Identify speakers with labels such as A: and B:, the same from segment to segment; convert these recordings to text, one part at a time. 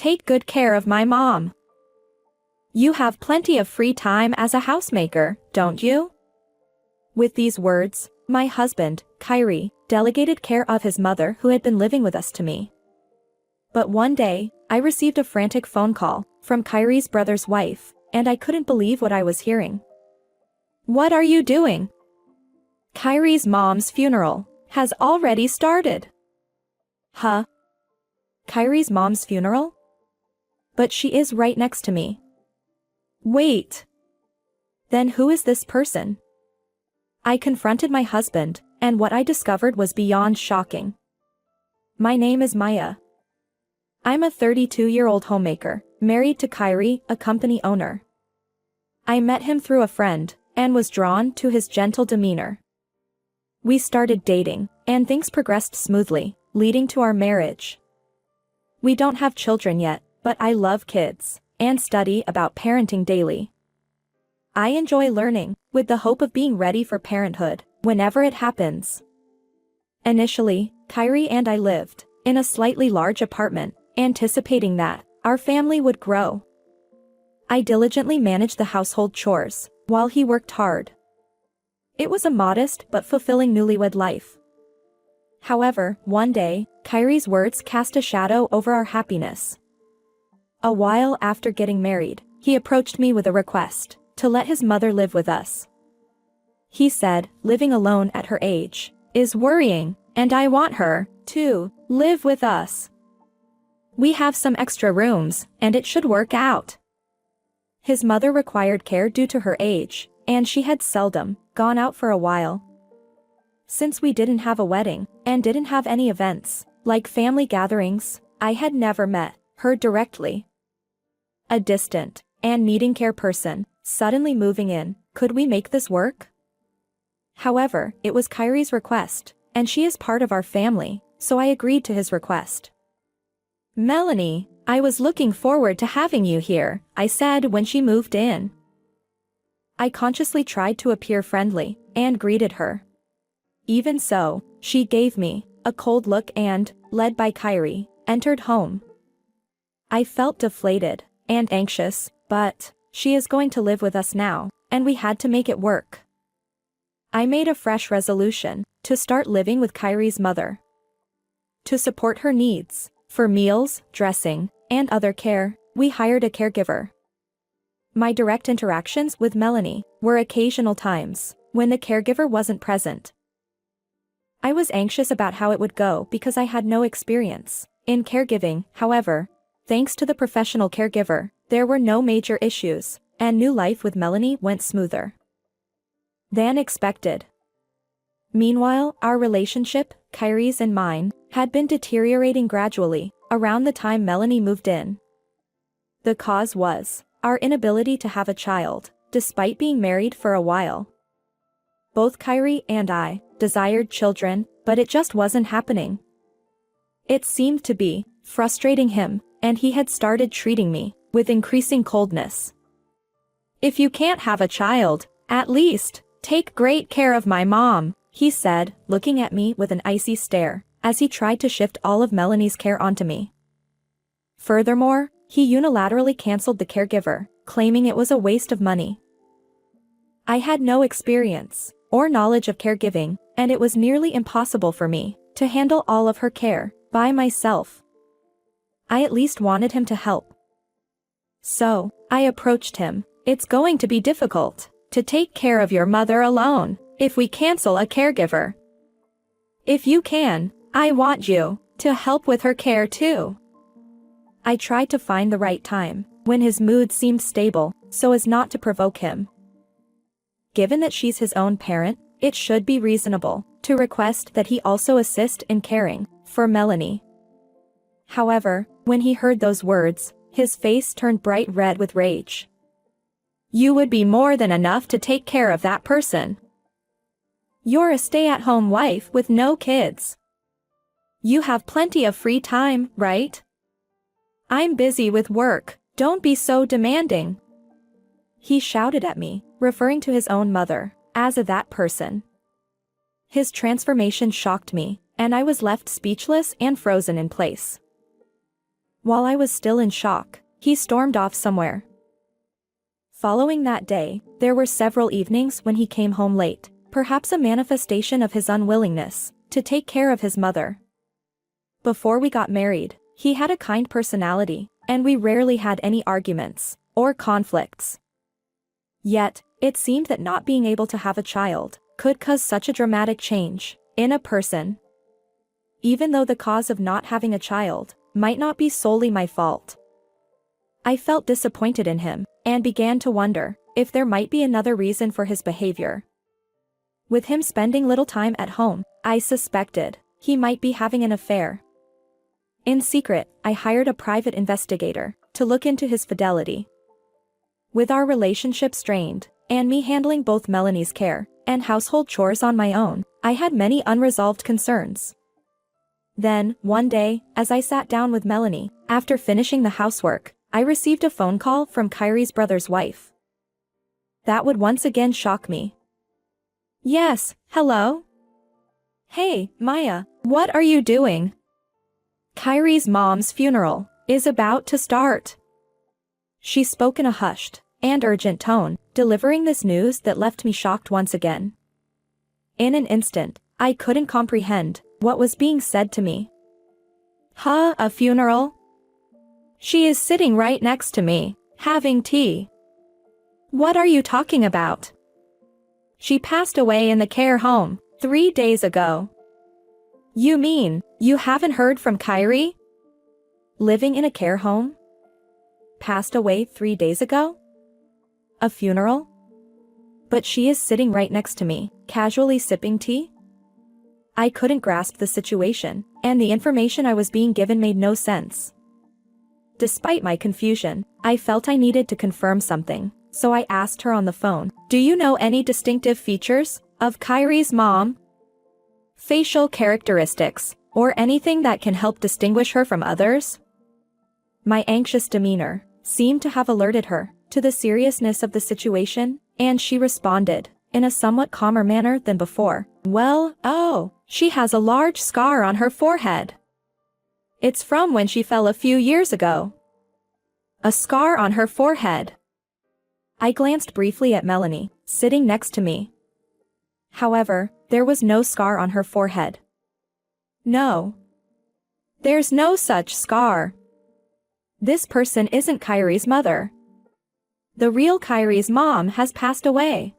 A: take good care of my mom. You have plenty of free time as a housemaker, don't you? With these words, my husband, Kyrie, delegated care of his mother who had been living with us to me. But one day, I received a frantic phone call from Kyrie's brother's wife, and I couldn't believe what I was hearing. What are you doing? Kyrie's mom's funeral has already started. Huh? Kyrie's mom's funeral? But she is right next to me. Wait. Then who is this person? I confronted my husband, and what I discovered was beyond shocking. My name is Maya. I'm a 32-year-old homemaker, married to Kyrie, a company owner. I met him through a friend, and was drawn to his gentle demeanor. We started dating, and things progressed smoothly, leading to our marriage. We don't have children yet, but I love kids, and study about parenting daily. I enjoy learning, with the hope of being ready for parenthood, whenever it happens. Initially, Kyrie and I lived in a slightly large apartment, anticipating that our family would grow. I diligently managed the household chores, while he worked hard. It was a modest but fulfilling newlywed life. However, one day, Kyrie's words cast a shadow over our happiness. A while after getting married, he approached me with a request to let his mother live with us. He said, living alone at her age is worrying, and I want her to live with us. We have some extra rooms, and it should work out. His mother required care due to her age, and she had seldom gone out for a while. Since we didn't have a wedding, and didn't have any events, like family gatherings, I had never met her directly. A distant and needing care person, suddenly moving in, could we make this work? However, it was Kyrie's request, and she is part of our family, so I agreed to his request. Melanie, I was looking forward to having you here, I said when she moved in. I consciously tried to appear friendly, and greeted her. Even so, she gave me a cold look and, led by Kyrie, entered home. I felt deflated and anxious, but she is going to live with us now, and we had to make it work. I made a fresh resolution to start living with Kyrie's mother. To support her needs, for meals, dressing, and other care, we hired a caregiver. My direct interactions with Melanie were occasional times when the caregiver wasn't present. I was anxious about how it would go because I had no experience in caregiving. However, thanks to the professional caregiver, there were no major issues, and new life with Melanie went smoother than expected. Meanwhile, our relationship, Kyrie's and mine, had been deteriorating gradually around the time Melanie moved in. The cause was our inability to have a child, despite being married for a while. Both Kyrie and I desired children, but it just wasn't happening. It seemed to be frustrating him, and he had started treating me with increasing coldness. If you can't have a child, at least take great care of my mom, he said, looking at me with an icy stare, as he tried to shift all of Melanie's care onto me. Furthermore, he unilaterally canceled the caregiver, claiming it was a waste of money. I had no experience or knowledge of caregiving, and it was nearly impossible for me to handle all of her care by myself. I at least wanted him to help. So, I approached him. It's going to be difficult to take care of your mother alone if we cancel a caregiver. If you can, I want you to help with her care too. I tried to find the right time, when his mood seemed stable, so as not to provoke him. Given that she's his own parent, it should be reasonable to request that he also assist in caring for Melanie. However, when he heard those words, his face turned bright red with rage. You would be more than enough to take care of that person. You're a stay-at-home wife with no kids. You have plenty of free time, right? I'm busy with work, don't be so demanding. He shouted at me, referring to his own mother as a that person. His transformation shocked me, and I was left speechless and frozen in place. While I was still in shock, he stormed off somewhere. Following that day, there were several evenings when he came home late, perhaps a manifestation of his unwillingness to take care of his mother. Before we got married, he had a kind personality, and we rarely had any arguments or conflicts. Yet, it seemed that not being able to have a child could cause such a dramatic change in a person. Even though the cause of not having a child might not be solely my fault, I felt disappointed in him and began to wonder if there might be another reason for his behavior. With him spending little time at home, I suspected he might be having an affair. In secret, I hired a private investigator to look into his fidelity. With our relationship strained, and me handling both Melanie's care and household chores on my own, I had many unresolved concerns. Then, one day, as I sat down with Melanie, after finishing the housework, I received a phone call from Kyrie's brother's wife. That would once again shock me. Yes, hello? Hey, Maya, what are you doing? Kyrie's mom's funeral is about to start. She spoke in a hushed and urgent tone, delivering this news that left me shocked once again. In an instant, I couldn't comprehend what was being said to me. Huh, a funeral? She is sitting right next to me, having tea. What are you talking about? She passed away in the care home 3 days ago. You mean, you haven't heard from Kyrie? Living in a care home? Passed away 3 days ago? A funeral? But she is sitting right next to me, casually sipping tea? I couldn't grasp the situation, and the information I was being given made no sense. Despite my confusion, I felt I needed to confirm something, so I asked her on the phone, "Do you know any distinctive features of Kyrie's mom? Facial characteristics, or anything that can help distinguish her from others?" My anxious demeanor seemed to have alerted her to the seriousness of the situation, and she responded, in a somewhat calmer manner than before, "Well, she has a large scar on her forehead. It's from when she fell a few years ago." A scar on her forehead. I glanced briefly at Melanie, sitting next to me. However, there was no scar on her forehead. No. There's no such scar. This person isn't Kyrie's mother. The real Kyrie's mom has passed away.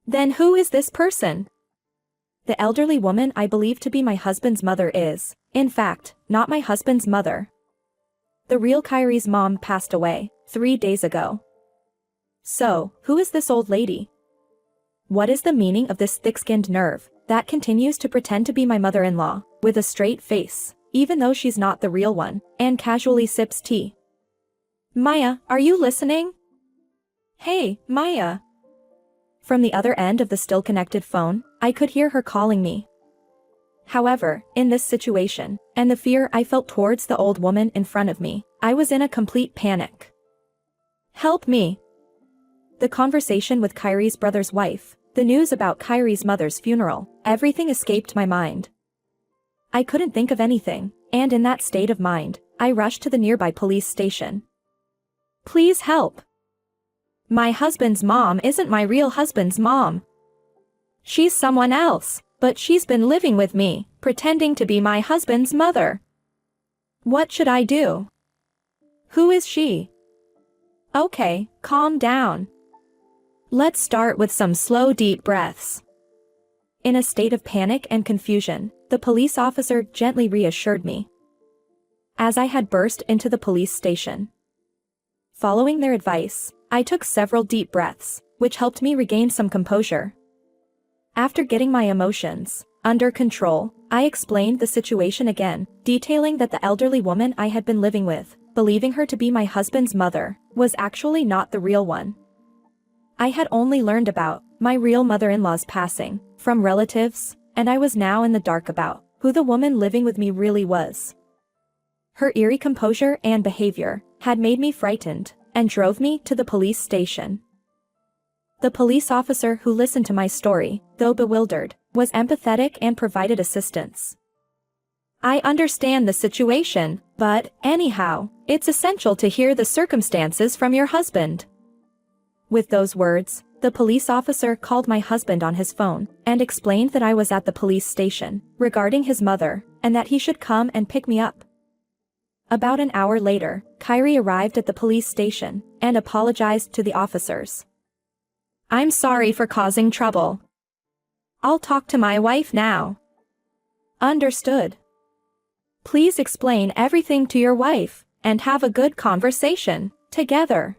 A: Then who is this person? The elderly woman I believe to be my husband's mother is, in fact, not my husband's mother. The real Kyrie's mom passed away 3 days ago. So, who is this old lady? What is the meaning of this thick-skinned nerve that continues to pretend to be my mother-in-law, with a straight face, even though she's not the real one, and casually sips tea? Maya, are you listening? Hey, Maya. From the other end of the still-connected phone, I could hear her calling me. However, in this situation, and the fear I felt towards the old woman in front of me, I was in a complete panic. Help me. The conversation with Kyrie's brother's wife, the news about Kyrie's mother's funeral, everything escaped my mind. I couldn't think of anything, and in that state of mind, I rushed to the nearby police station. Please help. My husband's mom isn't my real husband's mom. She's someone else, but she's been living with me, pretending to be my husband's mother. What should I do? Who is she? Okay, calm down. Let's start with some slow, deep breaths. In a state of panic and confusion, the police officer gently reassured me. As I had burst into the police station. Following their advice, I took several deep breaths, which helped me regain some composure. After getting my emotions under control, I explained the situation again, detailing that the elderly woman I had been living with, believing her to be my husband's mother, was actually not the real one. I had only learned about my real mother-in-law's passing from relatives, and I was now in the dark about who the woman living with me really was. Her eerie composure and behavior had made me frightened and drove me to the police station. The police officer who listened to my story, though bewildered, was empathetic and provided assistance. I understand the situation, But, anyhow, it's essential to hear the circumstances from your husband." With those words, the police officer called my husband on his phone and explained that I was at the police station regarding his mother and that he should come and pick me up. About an hour later, Kyrie arrived at the police station and apologized to the officers. "I'm sorry for causing trouble. I'll talk to my wife now." "Understood. Please explain everything to your wife and have a good conversation together."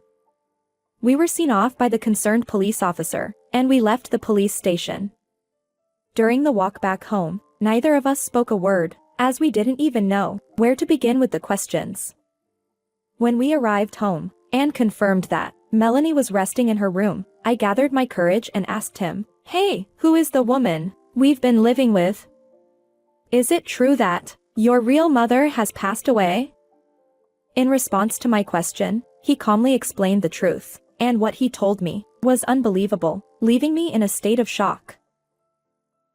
A: We were seen off by the concerned police officer, and we left the police station. During the walk back home, neither of us spoke a word, as we didn't even know where to begin with the questions. When we arrived home, and confirmed that Melanie was resting in her room, I gathered my courage and asked him, "Hey, who is the woman we've been living with? Is it true that your real mother has passed away?" In response to my question, he calmly explained the truth, and what he told me was unbelievable, leaving me in a state of shock.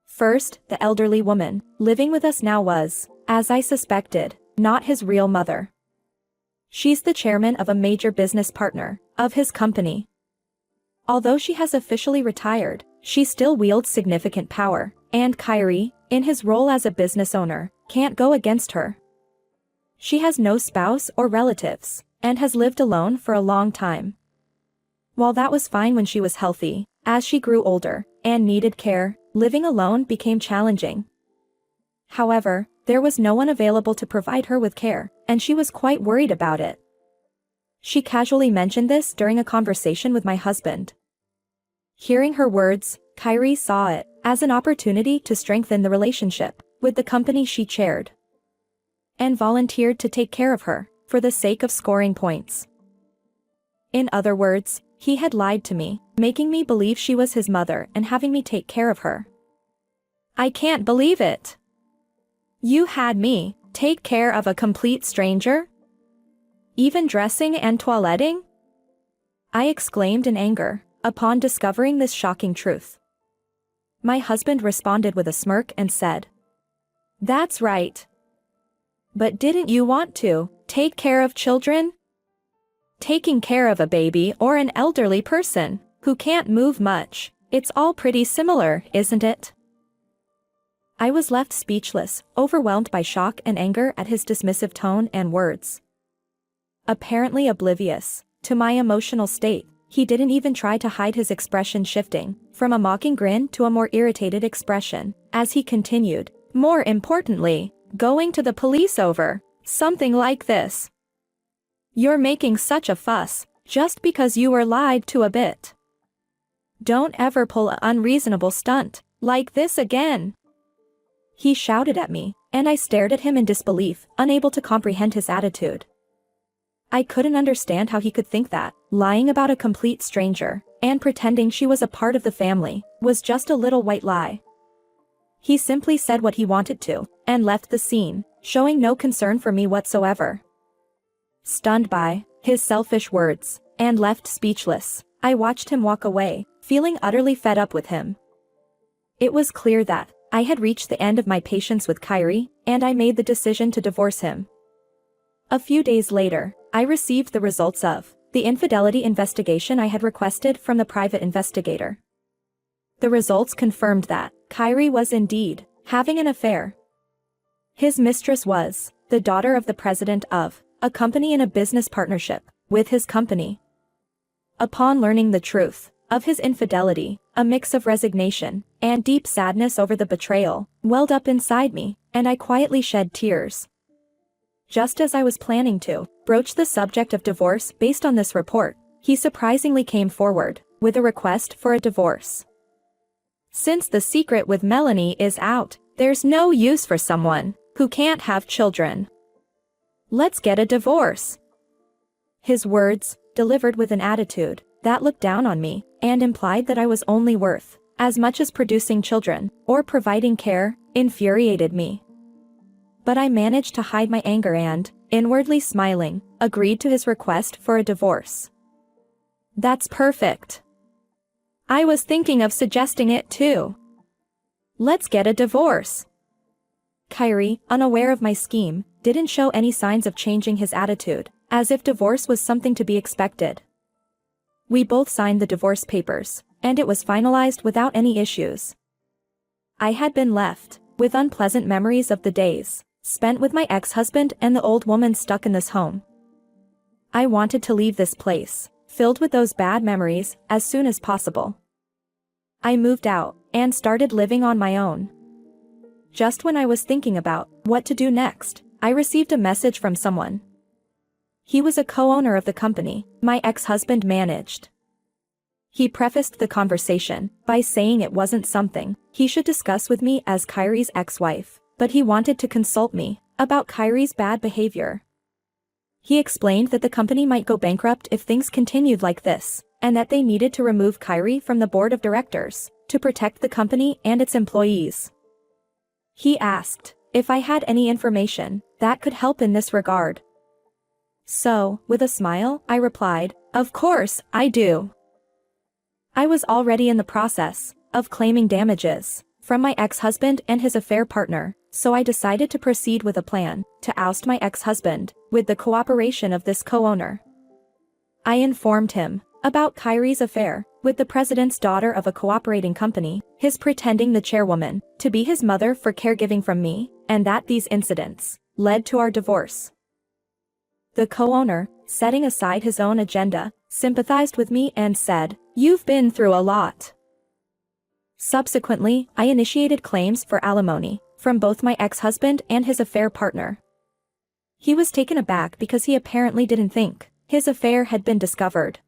A: First, the elderly woman living with us now was, as I suspected, not his real mother. She's the chairman of a major business partner of his company. Although she has officially retired, she still wields significant power, and Kyrie, in his role as a business owner, can't go against her. She has no spouse or relatives, and has lived alone for a long time. While that was fine when she was healthy, as she grew older and needed care, living alone became challenging. However, there was no one available to provide her with care, and she was quite worried about it. She casually mentioned this during a conversation with my husband. Hearing her words, Kyrie saw it as an opportunity to strengthen the relationship with the company she chaired, and volunteered to take care of her for the sake of scoring points. In other words, he had lied to me, making me believe she was his mother and having me take care of her. "I can't believe it. You had me take care of a complete stranger? Even dressing and toiletting?" I exclaimed in anger upon discovering this shocking truth. My husband responded with a smirk and said, "That's right. But didn't you want to take care of children? Taking care of a baby or an elderly person who can't move much, it's all pretty similar, isn't it?" I was left speechless, overwhelmed by shock and anger at his dismissive tone and words. Apparently oblivious to my emotional state, he didn't even try to hide his expression, shifting from a mocking grin to a more irritated expression as he continued, "More importantly, going to the police over something like this. You're making such a fuss just because you were lied to a bit. Don't ever pull an unreasonable stunt like this again." He shouted at me, and I stared at him in disbelief, unable to comprehend his attitude. I couldn't understand how he could think that lying about a complete stranger and pretending she was a part of the family was just a little white lie. He simply said what he wanted to and left the scene, showing no concern for me whatsoever. Stunned by his selfish words and left speechless, I watched him walk away, feeling utterly fed up with him. It was clear that I had reached the end of my patience with Kyrie, and I made the decision to divorce him. A few days later, I received the results of the infidelity investigation I had requested from the private investigator. The results confirmed that Kyrie was indeed having an affair. His mistress was the daughter of the president of a company in a business partnership with his company. Upon learning the truth of his infidelity, a mix of resignation and deep sadness over the betrayal welled up inside me, and I quietly shed tears. Just as I was planning to broach the subject of divorce based on this report, he surprisingly came forward with a request for a divorce. "Since the secret with Melanie is out, there's no use for someone who can't have children. Let's get a divorce." His words, delivered with an attitude that looked down on me and implied that I was only worth as much as producing children or providing care, infuriated me. But I managed to hide my anger and, inwardly smiling, agreed to his request for a divorce. "That's perfect. I was thinking of suggesting it too. Let's get a divorce." Kyrie, unaware of my scheme, didn't show any signs of changing his attitude, as if divorce was something to be expected. We both signed the divorce papers, and it was finalized without any issues. I had been left with unpleasant memories of the days spent with my ex-husband and the old woman stuck in this home. I wanted to leave this place, filled with those bad memories, as soon as possible. I moved out and started living on my own. Just when I was thinking about what to do next, I received a message from someone. He was a co-owner of the company my ex-husband managed. He prefaced the conversation by saying it wasn't something he should discuss with me as Kyrie's ex-wife, but he wanted to consult me about Kyrie's bad behavior. He explained that the company might go bankrupt if things continued like this, and that they needed to remove Kyrie from the board of directors to protect the company and its employees. He asked if I had any information that could help in this regard. So, with a smile, I replied, "Of course, I do." I was already in the process of claiming damages from my ex-husband and his affair partner, so I decided to proceed with a plan to oust my ex-husband with the cooperation of this co-owner. I informed him about Kyrie's affair with the president's daughter of a cooperating company, his pretending the chairwoman to be his mother for caregiving from me, and that these incidents led to our divorce. The co-owner, setting aside his own agenda, sympathized with me and said, "You've been through a lot." Subsequently, I initiated claims for alimony from both my ex-husband and his affair partner. He was taken aback because he apparently didn't think his affair had been discovered.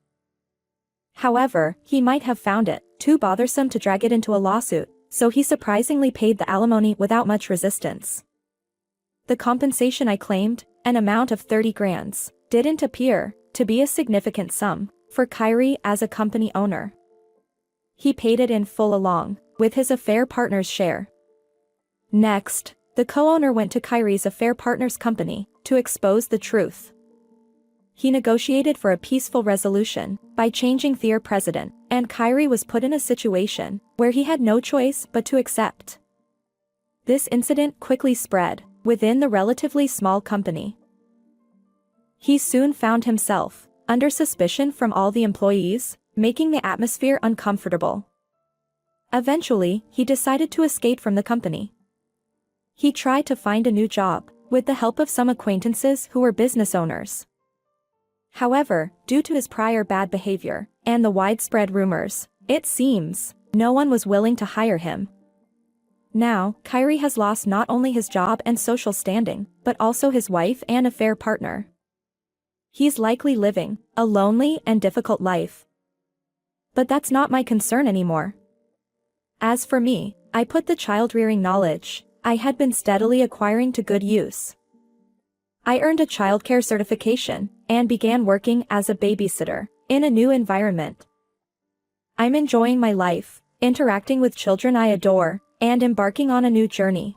A: However, he might have found it too bothersome to drag it into a lawsuit, so he surprisingly paid the alimony without much resistance. The compensation I claimed, an amount of 30 grand, didn't appear to be a significant sum for Kyrie as a company owner. He paid it in full along with his affair partner's share. Next, the co-owner went to Kyrie's affair partner's company to expose the truth. He negotiated for a peaceful resolution by changing their president, and Kyrie was put in a situation where he had no choice but to accept. This incident quickly spread within the relatively small company. He soon found himself under suspicion from all the employees, making the atmosphere uncomfortable. Eventually, he decided to escape from the company. He tried to find a new job with the help of some acquaintances who were business owners. However, due to his prior bad behavior and the widespread rumors, it seems no one was willing to hire him. Now, Kyrie has lost not only his job and social standing, but also his wife and affair partner. He's likely living a lonely and difficult life. But that's not my concern anymore. As for me, I put the child-rearing knowledge I had been steadily acquiring to good use. I earned a childcare certification and began working as a babysitter in a new environment. I'm enjoying my life, interacting with children I adore, and embarking on a new journey.